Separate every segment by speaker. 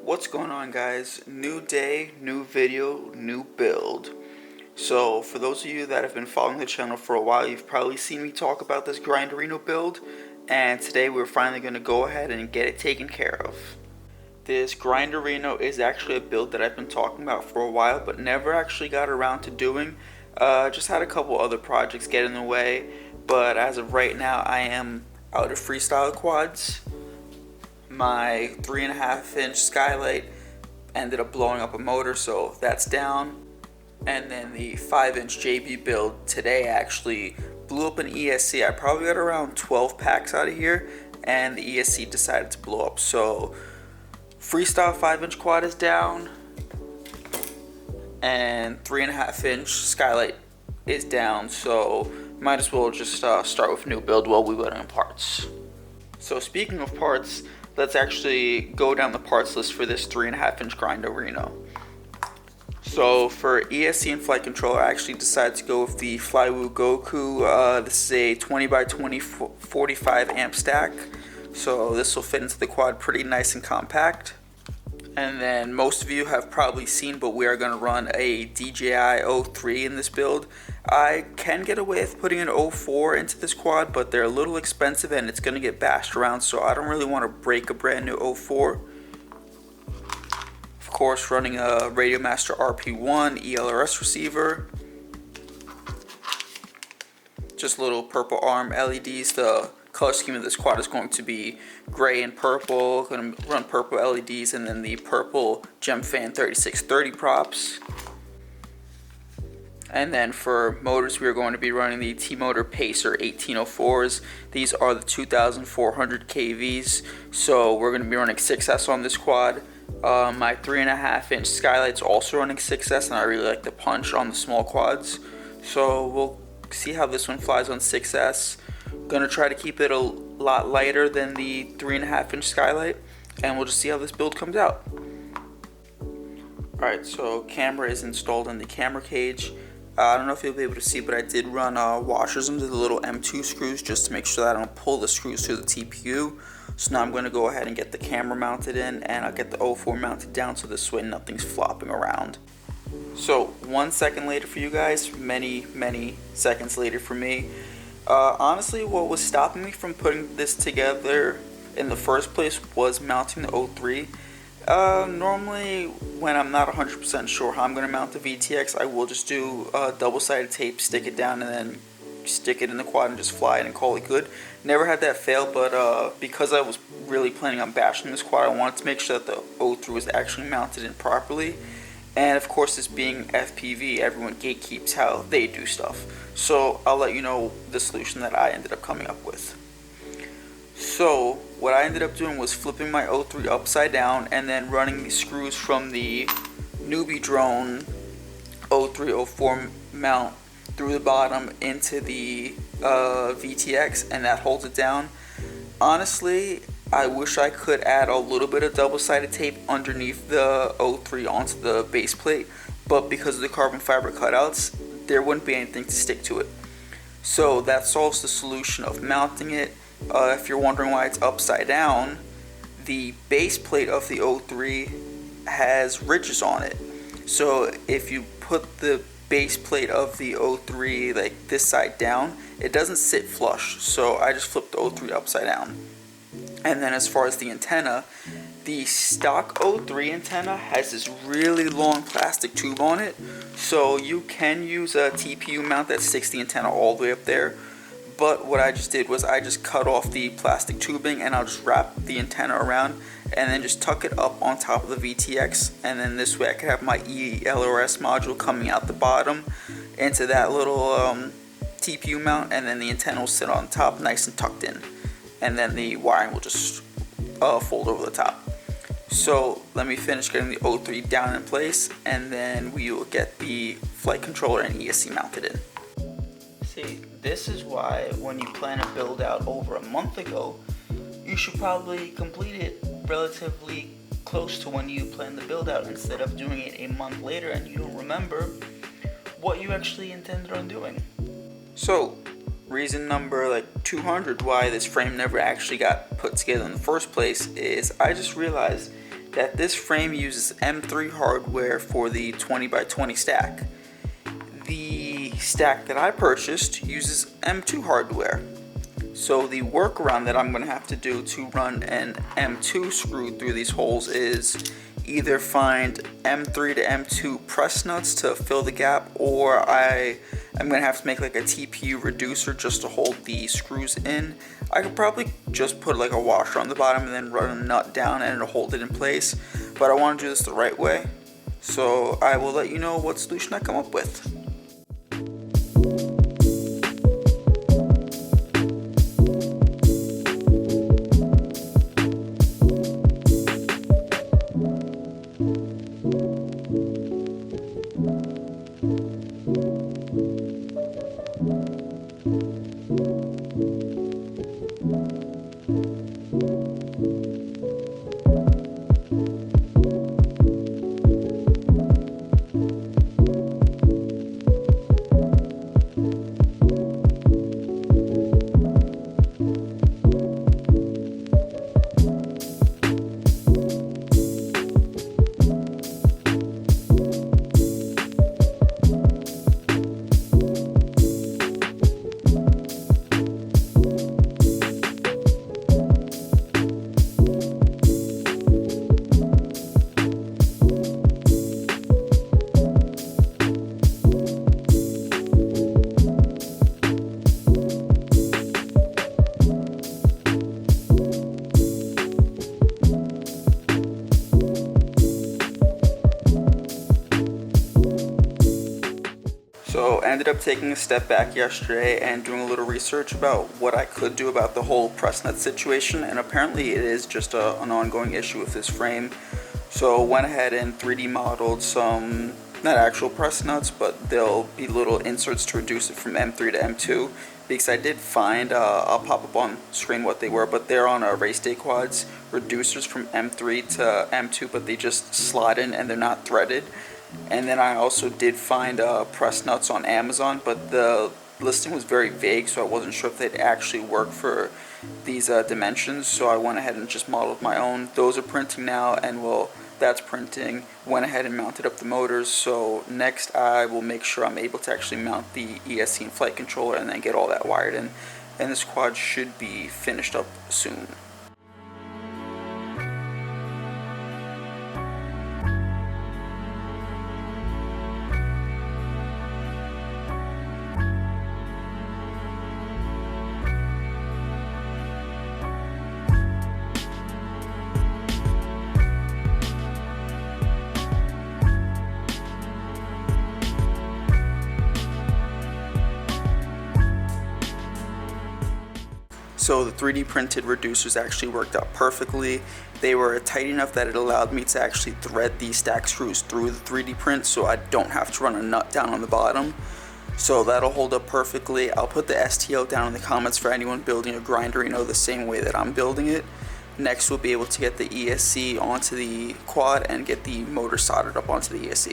Speaker 1: What's going on, guys? New day, new video, new build. So for those of you that have been following the channel for a while, you've probably seen me talk about this Grinderino build, and today we're finally going to go ahead and get it taken care of. This Grinderino is actually a build that I've been talking about for a while but never actually got around to doing. Just had a couple other projects get in the way, but as of right now I am out of Freestyle quads. My 3.5-inch skylight ended up blowing up a motor, so that's down. And then the 5-inch JB build today actually blew up an ESC. I probably got around 12 packs out of here, and the ESC decided to blow up. So Freestyle 5-inch quad is down, and 3.5-inch skylight is down. So might as well just start with a new build while we load in parts. So speaking of parts, let's actually go down the parts list for this 3.5-inch Grinderino. So for ESC and flight controller, I actually decided to go with the Flywoo GOKU. This is a 20x20 45 amp stack, so this will fit into the quad pretty nice and compact. And then most of you have probably seen, but we are going to run a DJI O3 in this build. I can get away with putting an O4 into this quad, but they're a little expensive and it's going to get bashed around, so I don't really want to break a brand new O4. Of course, running a Radiomaster RP1 ELRS receiver. Just little purple arm LEDs. The color scheme of this quad is going to be gray and purple. Going to run purple LEDs, and then the purple GemFan 3630 props. And then for motors, we are going to be running the T-Motor Pacer 1804s. These are the 2400 kVs, so we're going to be running 6S on this quad. My 3.5-inch skylight's also running 6S, and I really like the punch on the small quads. So we'll see how this one flies on 6S. Gonna try to keep it a lot lighter than the 3.5-inch skylight, and we'll just see how this build comes out. Alright, so camera is installed in the camera cage. I don't know if you'll be able to see, but I did run washers into the little M2 screws just to make sure that I don't pull the screws through the TPU. So now I'm going to go ahead and get the camera mounted in, and I'll get the O4 mounted down so this way nothing's flopping around. So 1 second later for you guys, many seconds later for me. Honestly, what was stopping me from putting this together in the first place was mounting the O3. Normally when I'm not 100% sure how I'm going to mount the VTX, I will just do double-sided tape, stick it down, and then stick it in the quad and just fly it and call it good. Never had that fail, but because I was really planning on bashing this quad, I wanted to make sure that the O3 was actually mounted in properly. And of course, this being FPV, everyone gatekeeps how they do stuff. So I'll let you know the solution that I ended up coming up with. So what I ended up doing was flipping my O3 upside down and then running the screws from the newbie drone O3-04 mount through the bottom into the VTX, and that holds it down. Honestly, I wish I could add a little bit of double-sided tape underneath the O3 onto the base plate, but because of the carbon fiber cutouts, there wouldn't be anything to stick to it. So that solves the solution of mounting it. If you're wondering why it's upside down, the base plate of the O3 has ridges on it. So if you put the base plate of the O3 like this side down, it doesn't sit flush. So I just flipped the O3 upside down. And then as far as the antenna, the stock O3 antenna has this really long plastic tube on it. So you can use a TPU mount that sticks the antenna all the way up there. But what I just did was I just cut off the plastic tubing, and I'll just wrap the antenna around and then just tuck it up on top of the VTX, and then this way I can have my ELRS module coming out the bottom into that little TPU mount, and then the antenna will sit on top nice and tucked in, and then the wiring will just fold over the top. So let me finish getting the O3 down in place, and then we will get the flight controller and ESC mounted in. See, this is why when you plan a build out over a month ago, you should probably complete it relatively close to when you plan the build out, instead of doing it a month later and you don't remember what you actually intended on doing. So reason number 200 why this frame never actually got put together in the first place is I just realized that this frame uses M3 hardware for the 20x20 stack. The stack that I purchased uses M2 hardware. So the workaround that I'm going to have to do to run an M2 screw through these holes is either find M3 to M2 press nuts to fill the gap, or I'm going to have to make like a TPU reducer just to hold the screws in. I could probably just put like a washer on the bottom and then run a nut down and it'll hold it in place, but I want to do this the right way. So I will let you know what solution I come up with. So I ended up taking a step back yesterday and doing a little research about what I could do about the whole press nut situation, and apparently it is just an ongoing issue with this frame. So went ahead and 3D modeled some, not actual press nuts, but they'll be little inserts to reduce it from M3 to M2, because I did find, I'll pop up on screen what they were, but they're on race day quads, reducers from M3 to M2, but they just slot in and they're not threaded. And then I also did find press nuts on Amazon, but the listing was very vague, so I wasn't sure if they'd actually work for these dimensions. So I went ahead and just modeled my own. Those are printing now, and that's printing. Went ahead and mounted up the motors. So next I will make sure I'm able to actually mount the ESC and flight controller and then get all that wired in. And this quad should be finished up soon. So the 3D printed reducers actually worked out perfectly. They were tight enough that it allowed me to actually thread these stack screws through the 3D print, so I don't have to run a nut down on the bottom. So that'll hold up perfectly. I'll put the STL down in the comments for anyone building a Grinderino the same way that I'm building it. Next we'll be able to get the ESC onto the quad and get the motor soldered up onto the ESC.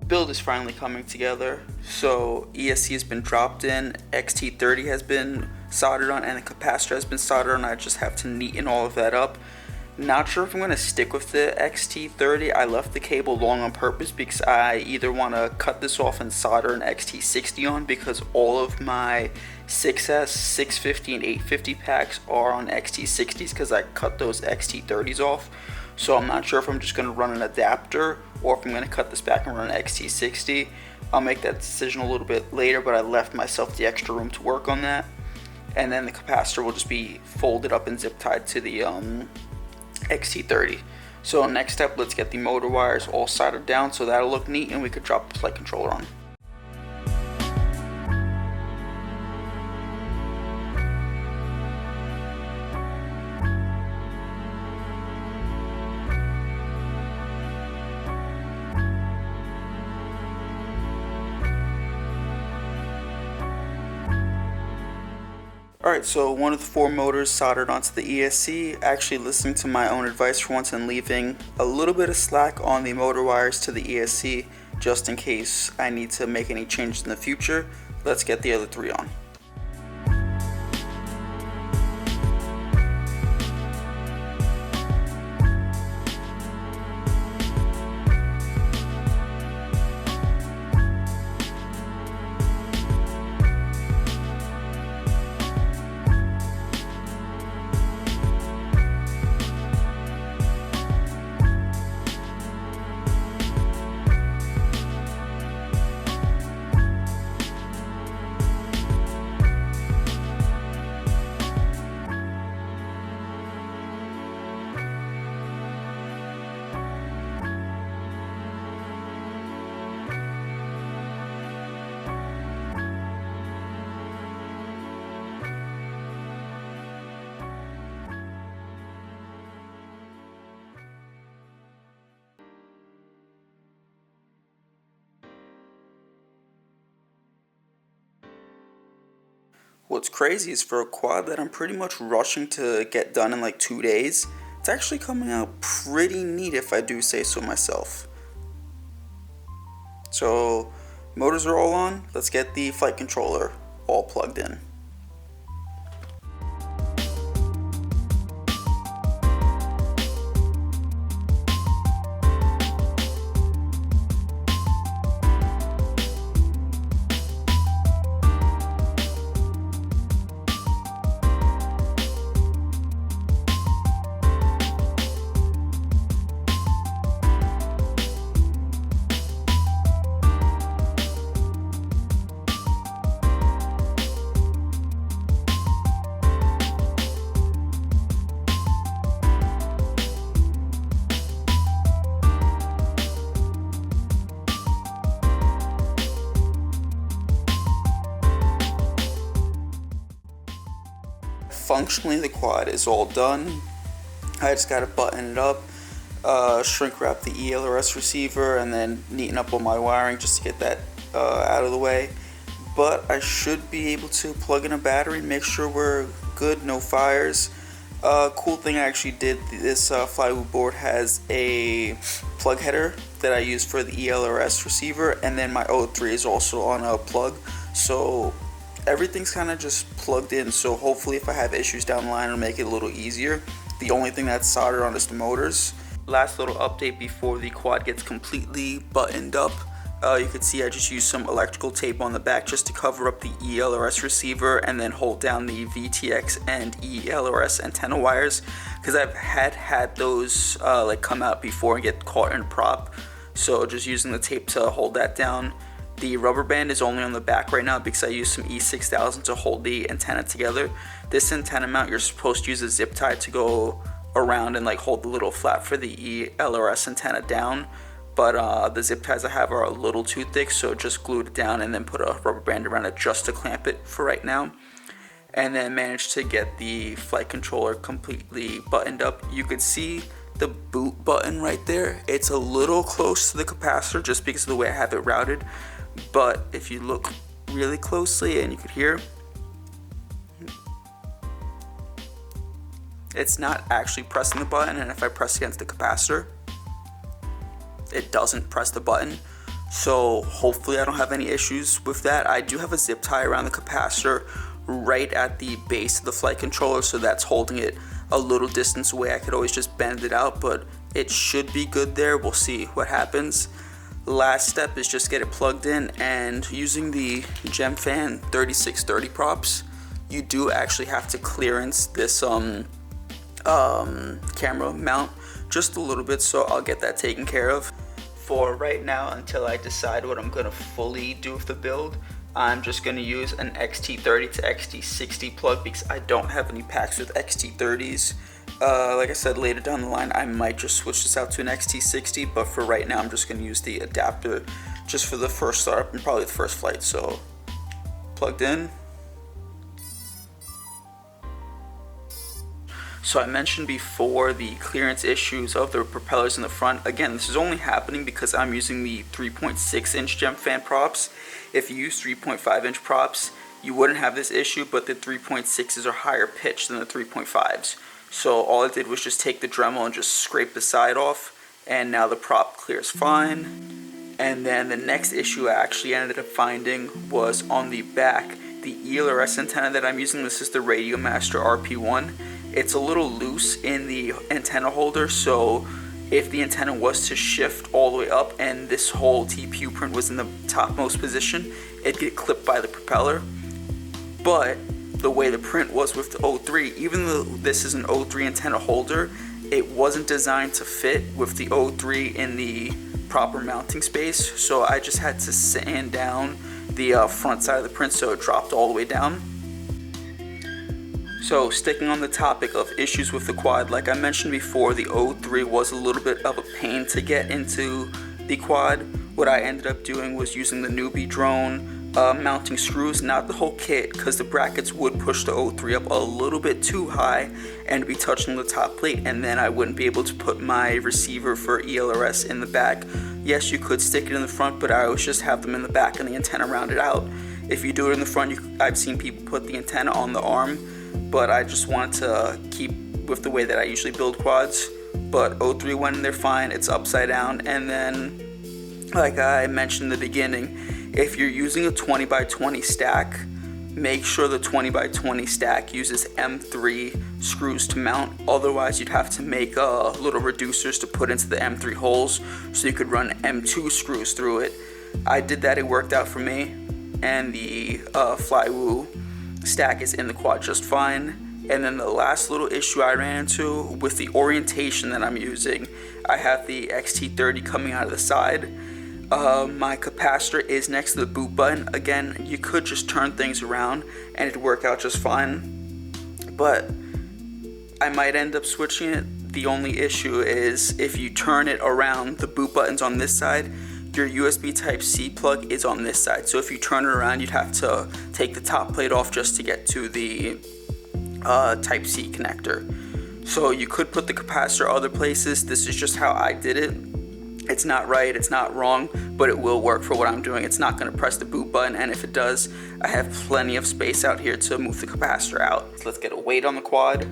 Speaker 1: Build is finally coming together. So ESC has been dropped in, XT30 has been soldered on, and the capacitor has been soldered on. I just have to neaten all of that up. Not sure if I'm going to stick with the XT30. I left the cable long on purpose because I either want to cut this off and solder an XT60 on, because all of my 6S, 650, and 850 packs are on XT60s because I cut those XT30s off. So I'm not sure if I'm just going to run an adapter or if I'm going to cut this back and run an XT60. I'll make that decision a little bit later, but I left myself the extra room to work on that. And then the capacitor will just be folded up and zip tied to the XT30. So next step, let's get the motor wires all soldered down so that'll look neat and we could drop the flight controller on. Alright, so one of the 4 motors soldered onto the ESC, actually listening to my own advice for once and leaving a little bit of slack on the motor wires to the ESC just in case I need to make any changes in the future. Let's get the other 3 on. What's crazy is for a quad that I'm pretty much rushing to get done in like 2 days, it's actually coming out pretty neat if I do say so myself. So motors are all on, let's get the flight controller all plugged in. Functionally, the quad is all done. I just gotta button it up, shrink wrap the ELRS receiver, and then neaten up all my wiring just to get that out of the way. But I should be able to plug in a battery and make sure we're good, no fires. Cool thing I actually did, this Flywoo board has a plug header that I use for the ELRS receiver, and then my O3 is also on a plug, so everything's kind of just plugged in, so hopefully if I have issues down the line it'll make it a little easier. The only thing that's soldered on is the motors. Last little update before the quad gets completely buttoned up. You can see I just used some electrical tape on the back just to cover up the ELRS receiver and then hold down the VTX and ELRS antenna wires, because I've had those like come out before and get caught in a prop, so just using the tape to hold that down. The rubber band is only on the back right now because I used some E6000 to hold the antenna together. This antenna mount, you're supposed to use a zip tie to go around and like hold the little flap for the ELRS antenna down, but the zip ties I have are a little too thick, so just glued it down and then put a rubber band around it just to clamp it for right now. And then managed to get the flight controller completely buttoned up. You could see the boot button right there. It's a little close to the capacitor just because of the way I have it routed. But if you look really closely, and you could hear, it's not actually pressing the button, and if I press against the capacitor, it doesn't press the button. So hopefully I don't have any issues with that. I do have a zip tie around the capacitor right at the base of the flight controller, so that's holding it a little distance away. I could always just bend it out, but it should be good there. We'll see what happens. Last step is just get it plugged in, and using the GemFan 3630 props, you do actually have to clearance this camera mount just a little bit, so I'll get that taken care of. For right now, until I decide what I'm going to fully do with the build, I'm just going to use an XT30 to XT60 plug because I don't have any packs with XT30s. Like I said, later down the line, I might just switch this out to an XT60, but for right now, I'm just going to use the adapter just for the first startup and probably the first flight. So, plugged in. So I mentioned before the clearance issues of the propellers in the front. Again, this is only happening because I'm using the 3.6 inch gem fan props. If you use 3.5 inch props, you wouldn't have this issue, but the 3.6s are higher pitched than the 3.5s. So all I did was just take the Dremel and just scrape the side off, and now the prop clears fine. And then the next issue I actually ended up finding was on the back. The ELRS antenna that I'm using, this is the Radiomaster RP1. It's a little loose in the antenna holder, so if the antenna was to shift all the way up and this whole TPU print was in the topmost position, it'd get clipped by the propeller. But the way the print was with the O3, even though this is an O3 antenna holder, it wasn't designed to fit with the O3 in the proper mounting space, so I just had to sand down the front side of the print so it dropped all the way down. So sticking on the topic of issues with the quad, like I mentioned before, the O3 was a little bit of a pain to get into the quad. What I ended up doing was using the newbie drone mounting screws, not the whole kit, because the brackets would push the O3 up a little bit too high and be touching the top plate, and then I wouldn't be able to put my receiver for ELRS in the back. Yes, you could stick it in the front, but I always just have them in the back and the antenna rounded out. If you do it in the front, I've seen people put the antenna on the arm, but I just wanted to keep with the way that I usually build quads. But O3 went in there fine, it's upside down. And then, like I mentioned in the beginning, if you're using a 20x20 stack, make sure the 20x20 stack uses M3 screws to mount. Otherwise, you'd have to make little reducers to put into the M3 holes so you could run M2 screws through it. I did that, it worked out for me, and the Flywoo stack is in the quad just fine. And then the last little issue I ran into with the orientation that I'm using, I have the XT30 coming out of the side. My capacitor is next to the boot button. Again, you could just turn things around and it'd work out just fine, but I might end up switching it. The only issue is if you turn it around, the boot button's on this side, your USB Type-C plug is on this side. So if you turn it around, you'd have to take the top plate off just to get to the Type-C connector. So you could put the capacitor other places. This is just how I did it. It's not right, it's not wrong, but it will work for what I'm doing. It's not going to press the boot button, and if it does, I have plenty of space out here to move the capacitor out. So let's get a weight on the quad.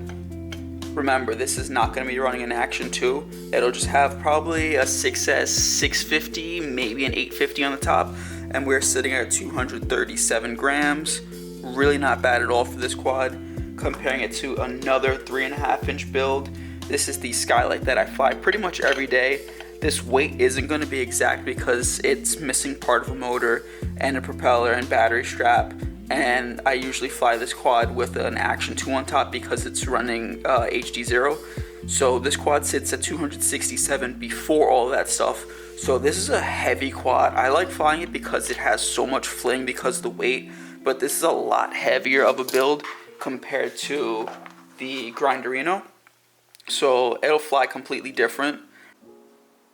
Speaker 1: Remember, this is not going to be running an Action 2. It'll just have probably a 6S 650, maybe an 850 on the top, and we're sitting at 237 grams. Really not bad at all for this quad. Comparing it to another 3.5 inch build, this is the Skylight that I fly pretty much every day. This weight isn't going to be exact because it's missing part of a motor and a propeller and battery strap, and I usually fly this quad with an Action 2 on top because it's running HD0. So this quad sits at 267 before all that stuff. So this is a heavy quad. I like flying it because it has so much fling because of the weight, but this is a lot heavier of a build compared to the Grinderino. So it'll fly completely different.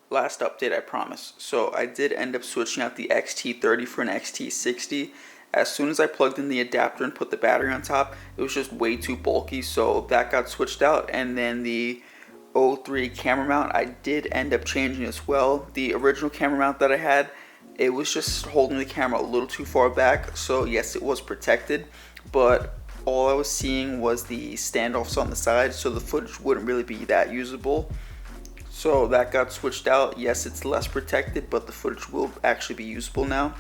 Speaker 1: Last update, I promise. So I did end up switching out the XT30 for an XT60. As soon as I plugged in the adapter and put the battery on top, it was just way too bulky, so that got switched out. And then the O3 camera mount, I did end up changing as well. The original camera mount that I had, it was just holding the camera a little too far back, so yes, it was protected, but all I was seeing was the standoffs on the side, so the footage wouldn't really be that usable. So that got switched out. Yes, it's less protected, but the footage will actually be usable now.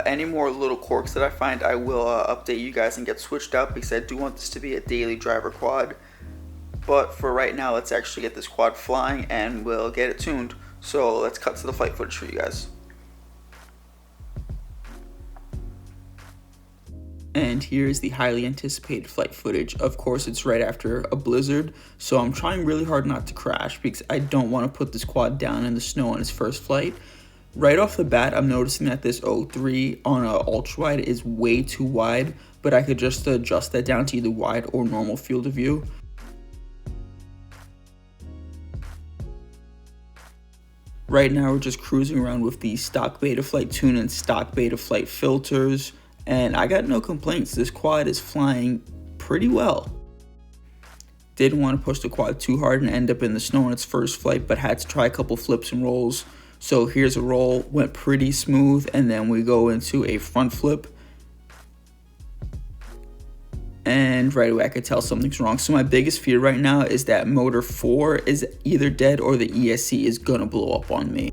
Speaker 1: Any more little quirks that I find, I will update you guys and get switched out because I do want this to be a daily driver quad. But for right now, let's actually get this quad flying and we'll get it tuned. So let's cut to the flight footage for you guys. And here's the highly anticipated flight footage. Of course, it's right after a blizzard, so I'm trying really hard not to crash because I don't want to put this quad down in the snow on its first flight. Right off the bat, I'm noticing that this O3 on a ultra wide is way too wide, but I could just adjust that down to either wide or normal field of view. Right now we're just cruising around with the stock Betaflight tune and stock Betaflight filters, and I got no complaints. This quad is flying pretty well. Didn't want to push the quad too hard and end up in the snow on its first flight, but had to try a couple flips and rolls. So here's a roll, went pretty smooth, and then we go into a front flip. And right away I could tell something's wrong. So my biggest fear right now is that motor 4 is either dead or the ESC is gonna blow up on me.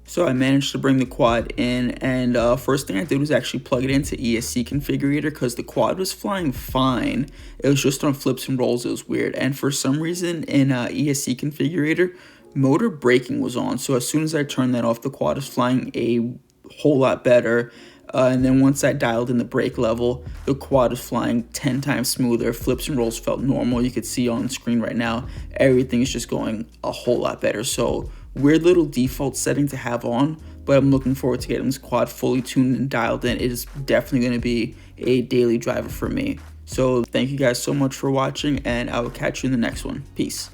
Speaker 1: So I managed to bring the quad in, and first thing I did was actually plug it into ESC configurator because the quad was flying fine. It was just on flips and rolls, it was weird. And for some reason in ESC configurator, motor braking was on. So as soon as I turned that off, the quad was flying a whole lot better. And then once I dialed in the brake level, the quad was flying 10 times smoother. Flips and rolls felt normal. You could see on screen right now, everything is just going a whole lot better. So weird little default setting to have on, but I'm looking forward to getting this quad fully tuned and dialed in. It is definitely going to be a daily driver for me. So thank you guys so much for watching, and I will catch you in the next one. Peace.